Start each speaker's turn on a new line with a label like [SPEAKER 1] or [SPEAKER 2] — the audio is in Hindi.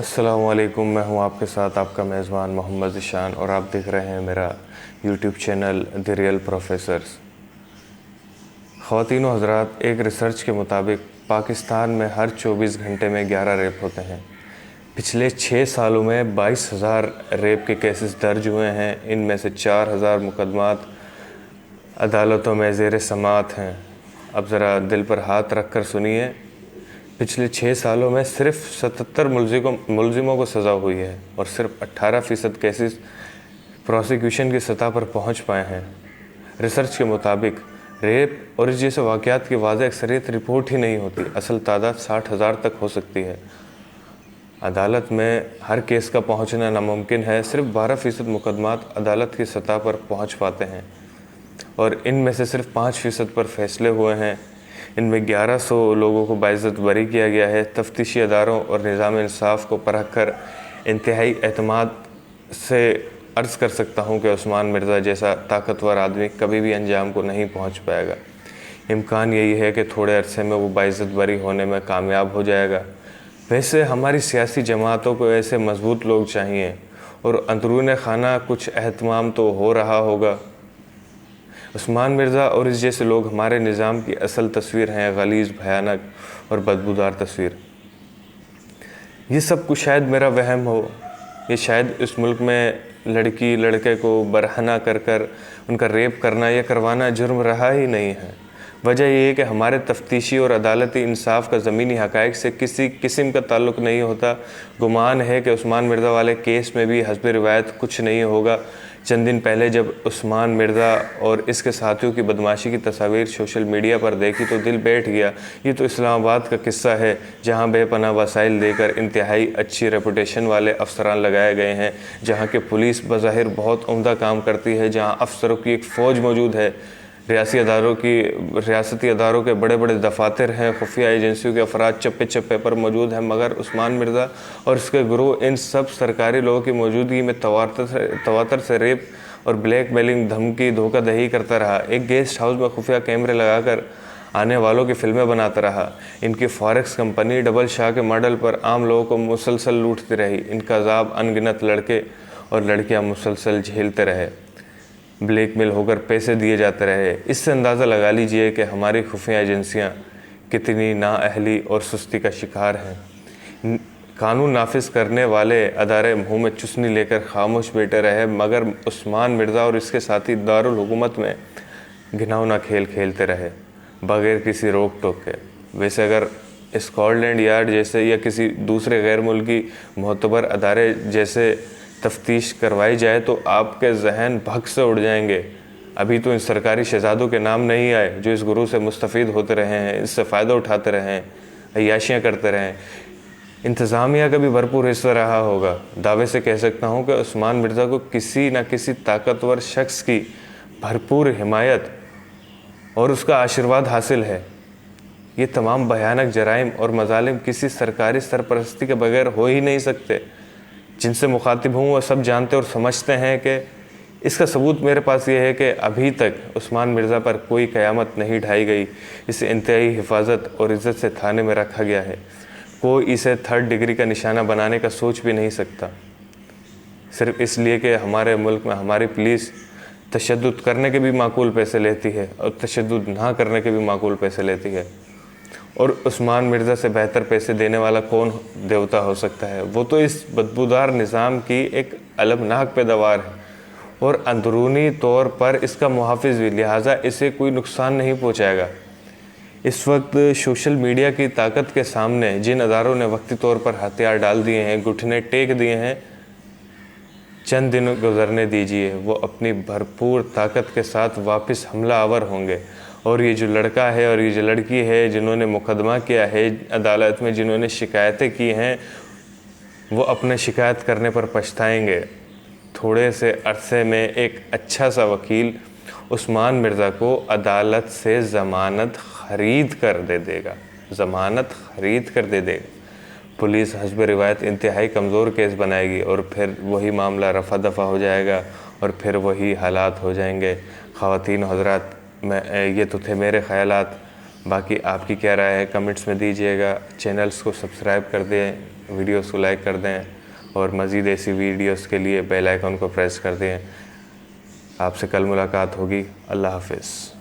[SPEAKER 1] अस्सलामुअलैकुम, मैं हूं आपके साथ आपका मेज़बान मोहम्मद ज़ीशान और आप देख रहे हैं मेरा YouTube channel the real professors. ख़वातीन व हज़रात, एक रिसर्च के मुताबिक पाकिस्तान में हर 24 घंटे में 11 रेप होते हैं। पिछले 6 सालों में 22,000 रेप के केसेस दर्ज हुए हैं। इनमें से 4,000 मुकदमात अदालतों में ज़ेर समाअत हैं। अब ज़रा दिल पर हाथ रख कर सुनिए, पिछले 6 सालों में सिर्फ 77 मुलजिमों को सज़ा हुई है और सिर्फ 18% केसेस प्रोसिक्यूशन की सतह पर पहुंच पाए हैं। रिसर्च के मुताबिक रेप और इस जैसे वाक़यात की वाज़ेह अक्सरियत रिपोर्ट ही नहीं होती। असल तादाद 60,000 तक हो सकती है। अदालत में हर केस का पहुंचना नामुमकिन है। सिर्फ 12% मुकदमात अदालत की सतह पर पहुंच पाते हैं और इनमें से सिर्फ 5% पर फैसले हुए हैं। इनमें 1100 लोगों को बाइज़्ज़त बरी किया गया है। तफ्तीशी अदारों और निज़ाम इंसाफ को परख कर इंतहाई एतमाद से अर्ज़ कर सकता हूँ कि उस्मान मिर्ज़ा जैसा ताकतवर आदमी कभी भी अंजाम को नहीं पहुँच पाएगा। इम्कान यही है कि थोड़े अरसे में वो बाइज़्ज़त बरी होने में कामयाब हो जाएगा। वैसे हमारी सियासी जमातों को ऐसे मजबूत लोग चाहिए और अंदरून खाना कुछ एहतमाम तो हो रहा होगा। उस्मान मिर्ज़ा और इस जैसे लोग हमारे निज़ाम की असल तस्वीर हैं, गलीज़, भयानक और बदबूदार तस्वीर। ये सब कुछ शायद मेरा वहम हो। ये शायद इस मुल्क में लड़की लड़के को बरहना कर कर उनका रेप करना या करवाना जुर्म रहा ही नहीं है। वजह यह है कि हमारे तफ्तीशी और अदालती इंसाफ का ज़मीनी हक़ाइक़ से किसी किस्म का ताल्लुक़ नहीं होता। गुमान है कि उस्मान मिर्ज़ा वाले केस में भी हस्ब रिवायत कुछ नहीं होगा। चंद दिन पहले जब उस्मान मिर्ज़ा और इसके साथियों की बदमाशी की तस्वीर सोशल मीडिया पर देखी तो दिल बैठ गया। ये तो इस्लामाबाद का किस्सा है, जहाँ बेपनाह वसाइल देकर इंतहाई अच्छी रेपुटेशन वाले अफसरान लगाए गए हैं, जहाँ के पुलिस बज़ाहिर बहुत उम्दा काम करती है, जहाँ अफसरों की एक फ़ौज मौजूद है, रियासती अदारों के बड़े बड़े दफातर हैं, खुफिया एजेंसियों के अफराद चप्पे चप्पे पर मौजूद हैं। मगर उस्मान मिर्ज़ा और उसके गुरूह इन सब सरकारी लोगों की मौजूदगी में तवातर से रेप और ब्लैकमेलिंग, धमकी, धोखाधड़ी करता रहा। एक गेस्ट हाउस में खुफिया कैमरे लगाकर आने वालों की फिल्में बनाता रहा। इनकी फॉरेक्स कंपनी डबल शाह के मॉडल पर आम लोगों को मुसलसल लूटती रही। इनका अज़ाब अनगिनत लड़के और लड़कियां मुसलसल झेलते रहे, ब्लैकमेल होकर पैसे दिए जाते रहे। इससे अंदाज़ा लगा लीजिए कि हमारी खुफिया एजेंसियां कितनी नाअहली और सुस्ती का शिकार हैं। कानून नाफिज करने वाले अदारे मुँह में चुस्नी लेकर खामोश बैठे रहे, मगर उस्मान मिर्ज़ा और इसके साथी दारुल हुकूमत में घिनौना खेल खेलते रहे बग़ैर किसी रोक टोक के। वैसे अगर स्कॉटलैंड यार्ड जैसे या किसी दूसरे गैर मुल्की मोतबर अदारे जैसे तफ्तीश करवाई जाए तो आपके जहन भग से उड़ जाएंगे। अभी तो इन सरकारी शहजादों के नाम नहीं आए जो इस गुरु से मुस्तफ़ीद होते रहे हैं, इससे फ़ायदा उठाते रहे हैं, अय्याशियाँ करते रहे हैं। इंतज़ामिया का भी भरपूर हिस्सा रहा होगा। दावे से कह सकता हूँ कि उस्मान मिर्ज़ा को किसी न किसी ताकतवर शख्स की भरपूर हिमायत और उसका आशीर्वाद हासिल है। ये तमाम भयानक जराइम और मजालिम किसी सरकारी सरपरस्ती के बगैर हो ही नहीं सकते। जिनसे मुखातिब हूँ वो सब जानते और समझते हैं कि इसका सबूत मेरे पास ये है कि अभी तक उस्मान मिर्ज़ा पर कोई क़यामत नहीं ढाई गई। इसे इंतहाई हिफाजत और इज़्ज़त से थाने में रखा गया है। कोई इसे 3rd डिग्री का निशाना बनाने का सोच भी नहीं सकता, सिर्फ़ इसलिए कि हमारे मुल्क में हमारी पुलिस तशद्दुद करने के भी माकूल पैसे लेती है और तशद्दुद ना करने के भी माकूल पैसे लेती है। और उस्मान मिर्ज़ा से बेहतर पैसे देने वाला कौन देवता हो सकता है? वो तो इस बदबूदार निज़ाम की एक अलमनाक पैदावार है और अंदरूनी तौर पर इसका मुहाफ़िज़ भी, लिहाजा इसे कोई नुकसान नहीं पहुंचाएगा। इस वक्त सोशल मीडिया की ताकत के सामने जिन अदारों ने वक्ती तौर पर हथियार डाल दिए हैं, घुटने टेक दिए हैं, चंद दिन गुजरने दीजिए, वो अपनी भरपूर ताकत के साथ वापस हमला आवर होंगे। और ये जो लड़का है और ये जो लड़की है जिन्होंने मुकदमा किया है अदालत में, जिन्होंने शिकायतें की हैं, वो अपने शिकायत करने पर पछताएंगे। थोड़े से अरसे में एक अच्छा सा वकील उस्मान मिर्ज़ा को अदालत से ज़मानत ख़रीद कर दे देगा, पुलिस हस्ब रिवायत इंतहाई कमज़ोर केस बनाएगी और फिर वही मामला रफ़ा दफ़ा हो जाएगा और फिर वही हालात हो जाएंगे। ख़वातीन हज़रात, ये तो थे मेरे ख़यालात। बाकी आपकी क्या राय है कमेंट्स में दीजिएगा। चैनल्स को सब्सक्राइब कर दें। वीडियोस को लाइक कर दें और मज़ीद ऐसी वीडियोस के लिए बेल आइकन को प्रेस कर दें। आपसे कल मुलाकात होगी। अल्लाह हाफ़िज़।